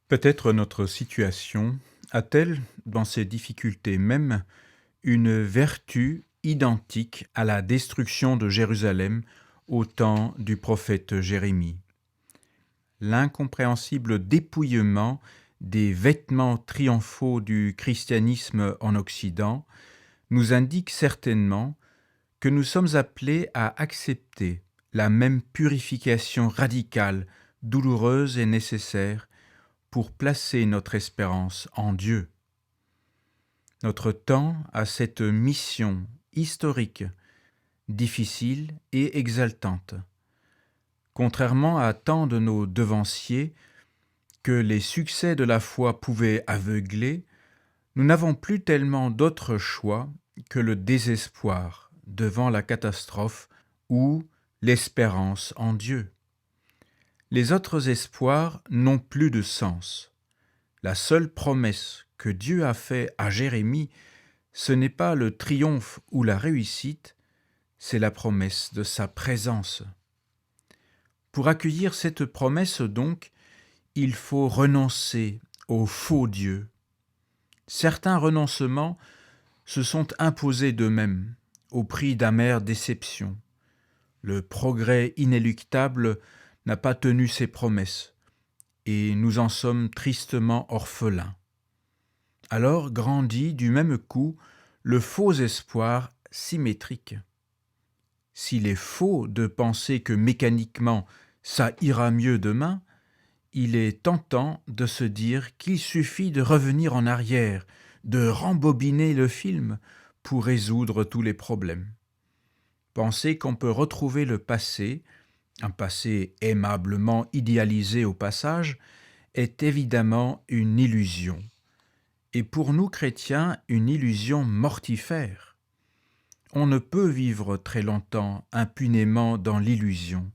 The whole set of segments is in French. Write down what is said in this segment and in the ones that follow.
Peut-être notre situation a-t-elle, dans ses difficultés mêmes, une vertu identique à la destruction de Jérusalem au temps du prophète Jérémie. L'incompréhensible dépouillement des vêtements triomphaux du christianisme en Occident nous indique certainement que nous sommes appelés à accepter la même purification radicale, douloureuse et nécessaire pour placer notre espérance en Dieu. Notre temps a cette mission historique, difficile et exaltante. Contrairement à tant de nos devanciers que les succès de la foi pouvaient aveugler, nous n'avons plus tellement d'autre choix que le désespoir devant la catastrophe ou l'espérance en Dieu. Les autres espoirs n'ont plus de sens. La seule promesse que Dieu a faite à Jérémie, ce n'est pas le triomphe ou la réussite, c'est la promesse de sa présence. Pour accueillir cette promesse donc, il faut renoncer au faux Dieu. Certains renoncements se sont imposés d'eux-mêmes, au prix d'amères déceptions. Le progrès inéluctable n'a pas tenu ses promesses, et nous en sommes tristement orphelins. Alors grandit du même coup le faux espoir symétrique. S'il est faux de penser que mécaniquement ça ira mieux demain, il est tentant de se dire qu'il suffit de revenir en arrière, de rembobiner le film pour résoudre tous les problèmes. Penser qu'on peut retrouver le passé, un passé aimablement idéalisé au passage, est évidemment une illusion. Et pour nous chrétiens, une illusion mortifère. On ne peut vivre très longtemps impunément dans l'illusion,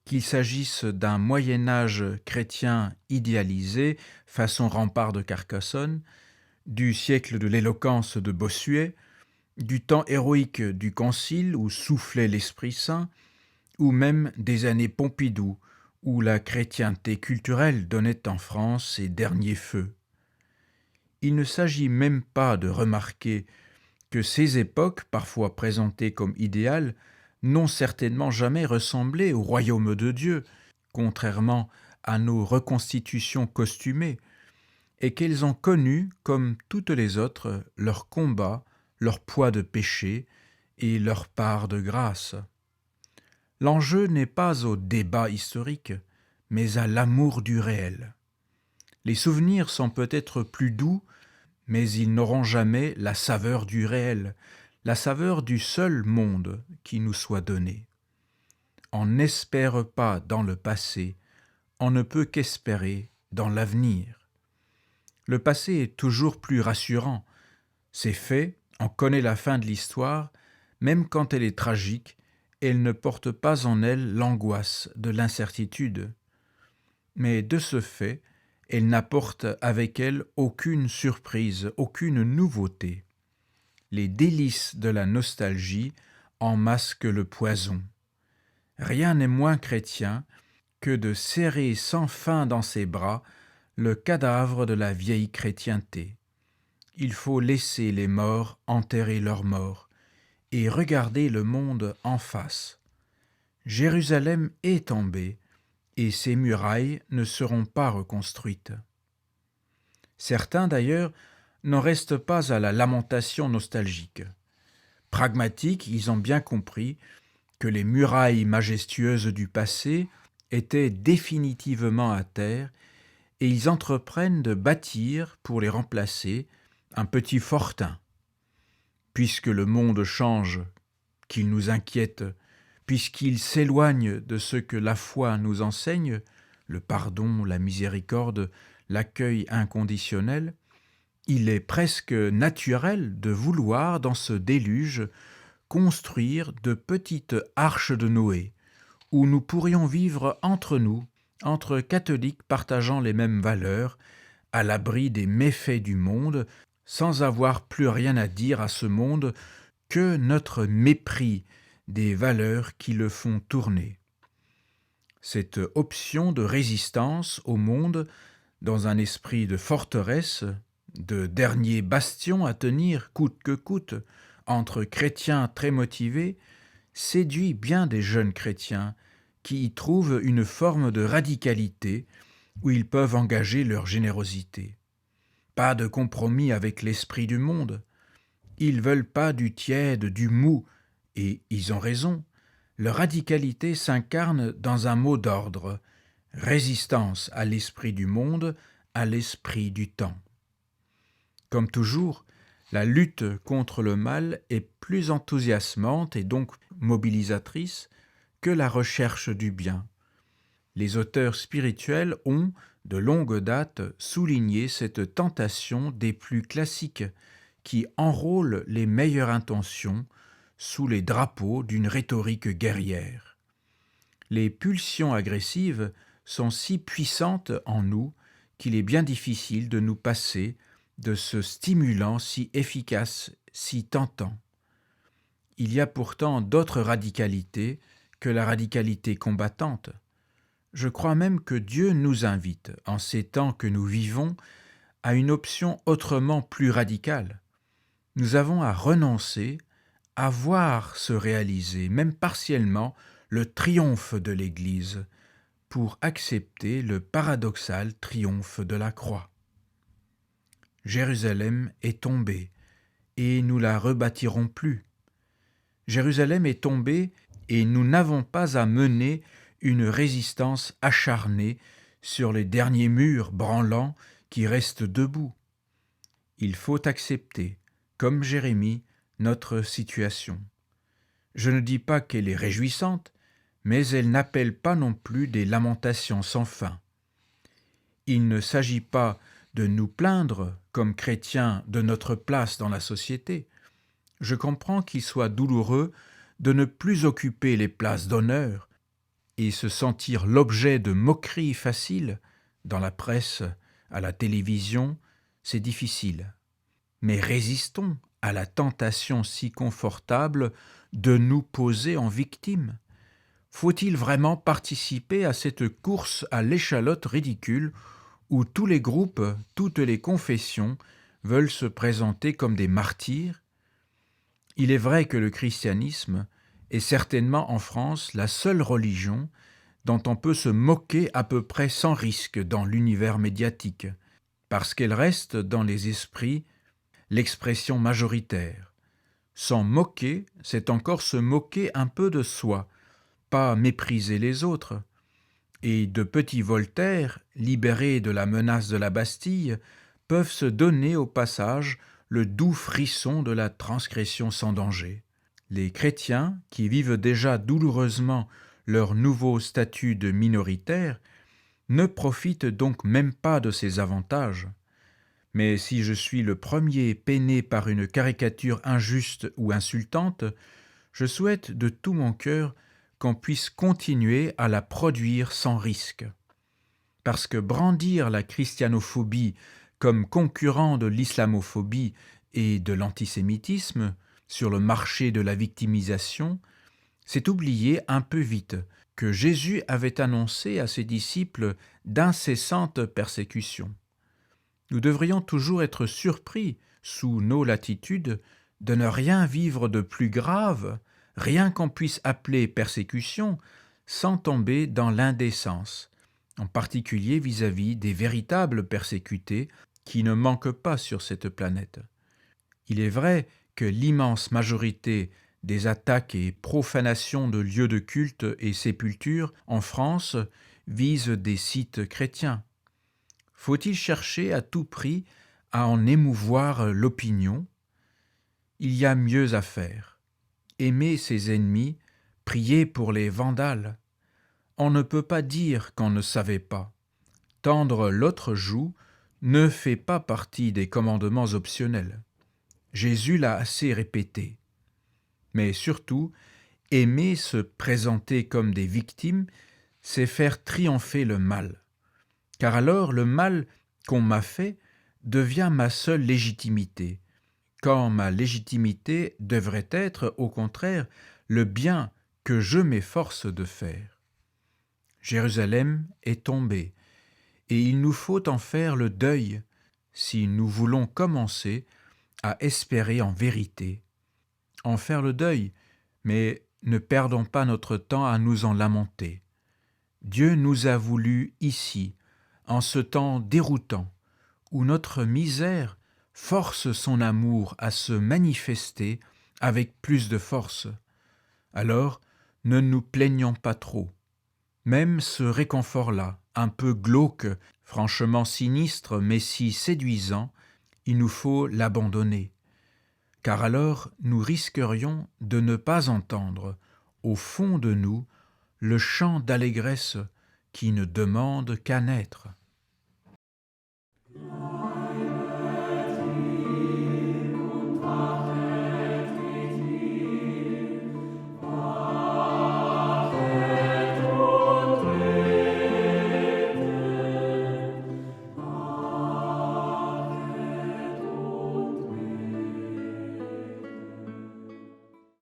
qu'il s'agisse d'un Moyen-Âge chrétien idéalisé, façon rempart de Carcassonne, du siècle de l'éloquence de Bossuet, du temps héroïque du Concile où soufflait l'Esprit Saint, ou même des années Pompidou, où la chrétienté culturelle donnait en France ses derniers feux. Il ne s'agit même pas de remarquer que ces époques, parfois présentées comme idéales, n'ont certainement jamais ressemblé au royaume de Dieu, contrairement à nos reconstitutions costumées, et qu'elles ont connu, comme toutes les autres, leur combat, leur poids de péché et leur part de grâce. L'enjeu n'est pas au débat historique, mais à l'amour du réel. Les souvenirs sont peut-être plus doux, mais ils n'auront jamais la saveur du réel, la saveur du seul monde qui nous soit donné. On n'espère pas dans le passé, on ne peut qu'espérer dans l'avenir. Le passé est toujours plus rassurant. C'est fait, on connaît la fin de l'histoire, même quand elle est tragique, elle ne porte pas en elle l'angoisse de l'incertitude. Mais de ce fait, elle n'apporte avec elle aucune surprise, aucune nouveauté. Les délices de la nostalgie en masquent le poison. Rien n'est moins chrétien que de serrer sans fin dans ses bras le cadavre de la vieille chrétienté. Il faut laisser les morts enterrer leurs morts et regarder le monde en face. Jérusalem est tombée et ses murailles ne seront pas reconstruites. Certains, d'ailleurs, n'en restent pas à la lamentation nostalgique. Pragmatiques, ils ont bien compris que les murailles majestueuses du passé étaient définitivement à terre et ils entreprennent de bâtir, pour les remplacer, un petit fortin. Puisque le monde change, qu'il nous inquiète, puisqu'il s'éloigne de ce que la foi nous enseigne, le pardon, la miséricorde, l'accueil inconditionnel, il est presque naturel de vouloir, dans ce déluge, construire de petites arches de Noé, où nous pourrions vivre entre nous, entre catholiques partageant les mêmes valeurs, à l'abri des méfaits du monde, sans avoir plus rien à dire à ce monde que notre mépris des valeurs qui le font tourner. Cette option de résistance au monde dans un esprit de forteresse, de dernier bastion à tenir coûte que coûte, entre chrétiens très motivés, séduit bien des jeunes chrétiens qui y trouvent une forme de radicalité où ils peuvent engager leur générosité. Pas de compromis avec l'esprit du monde. Ils veulent pas du tiède, du mou, et ils ont raison. Leur radicalité s'incarne dans un mot d'ordre: résistance à l'esprit du monde, à l'esprit du temps. Comme toujours, la lutte contre le mal est plus enthousiasmante et donc mobilisatrice que la recherche du bien. Les auteurs spirituels ont, de longue date, souligné cette tentation des plus classiques qui enrôlent les meilleures intentions sous les drapeaux d'une rhétorique guerrière. Les pulsions agressives sont si puissantes en nous qu'il est bien difficile de nous passer de ce stimulant si efficace, si tentant. Il y a pourtant d'autres radicalités que la radicalité combattante. Je crois même que Dieu nous invite, en ces temps que nous vivons, à une option autrement plus radicale. Nous avons à renoncer, à voir se réaliser, même partiellement, le triomphe de l'Église, pour accepter le paradoxal triomphe de la croix. Jérusalem est tombée, et nous la rebâtirons plus. Jérusalem est tombée, et nous n'avons pas à mener une résistance acharnée sur les derniers murs branlants qui restent debout. Il faut accepter, comme Jérémie, notre situation. Je ne dis pas qu'elle est réjouissante, mais elle n'appelle pas non plus des lamentations sans fin. Il ne s'agit pas de nous plaindre, comme chrétiens, de notre place dans la société. Je comprends qu'il soit douloureux de ne plus occuper les places d'honneur et se sentir l'objet de moqueries faciles dans la presse, à la télévision, c'est difficile. Mais résistons à la tentation si confortable de nous poser en victime. Faut-il vraiment participer à cette course à l'échalote ridicule où tous les groupes, toutes les confessions veulent se présenter comme des martyrs? Il est vrai que le christianisme est certainement en France la seule religion dont on peut se moquer à peu près sans risque dans l'univers médiatique, parce qu'elle reste dans les esprits l'expression majoritaire. S'en moquer, c'est encore se moquer un peu de soi, pas mépriser les autres. Et de petits Voltaire, libérés de la menace de la Bastille, peuvent se donner au passage le doux frisson de la transgression sans danger. Les chrétiens, qui vivent déjà douloureusement leur nouveau statut de minoritaire, ne profitent donc même pas de ces avantages. Mais si je suis le premier peiné par une caricature injuste ou insultante, je souhaite de tout mon cœur qu'on puisse continuer à la produire sans risque. Parce que brandir la christianophobie comme concurrent de l'islamophobie et de l'antisémitisme sur le marché de la victimisation, c'est oublier un peu vite que Jésus avait annoncé à ses disciples d'incessantes persécutions. Nous devrions toujours être surpris, sous nos latitudes, de ne rien vivre de plus grave, rien qu'on puisse appeler persécution, sans tomber dans l'indécence, en particulier vis-à-vis des véritables persécutés qui ne manquent pas sur cette planète. Il est vrai que l'immense majorité des attaques et profanations de lieux de culte et sépultures en France visent des sites chrétiens. Faut-il chercher à tout prix à en émouvoir l'opinion? Il y a mieux à faire. Aimer ses ennemis, prier pour les vandales. On ne peut pas dire qu'on ne savait pas. Tendre l'autre joue ne fait pas partie des commandements optionnels. Jésus l'a assez répété. Mais surtout, aimer se présenter comme des victimes, c'est faire triompher le mal. Car alors le mal qu'on m'a fait devient ma seule légitimité, quand ma légitimité devrait être, au contraire, le bien que je m'efforce de faire. Jérusalem est tombée, et il nous faut en faire le deuil si nous voulons commencer à espérer en vérité. En faire le deuil, mais ne perdons pas notre temps à nous en lamenter. Dieu nous a voulu ici, en ce temps déroutant, où notre misère force son amour à se manifester avec plus de force. Alors, ne nous plaignons pas trop. Même ce réconfort-là, un peu glauque, franchement sinistre, mais si séduisant, il nous faut l'abandonner, car alors nous risquerions de ne pas entendre, au fond de nous, le chant d'allégresse qui ne demande qu'à naître.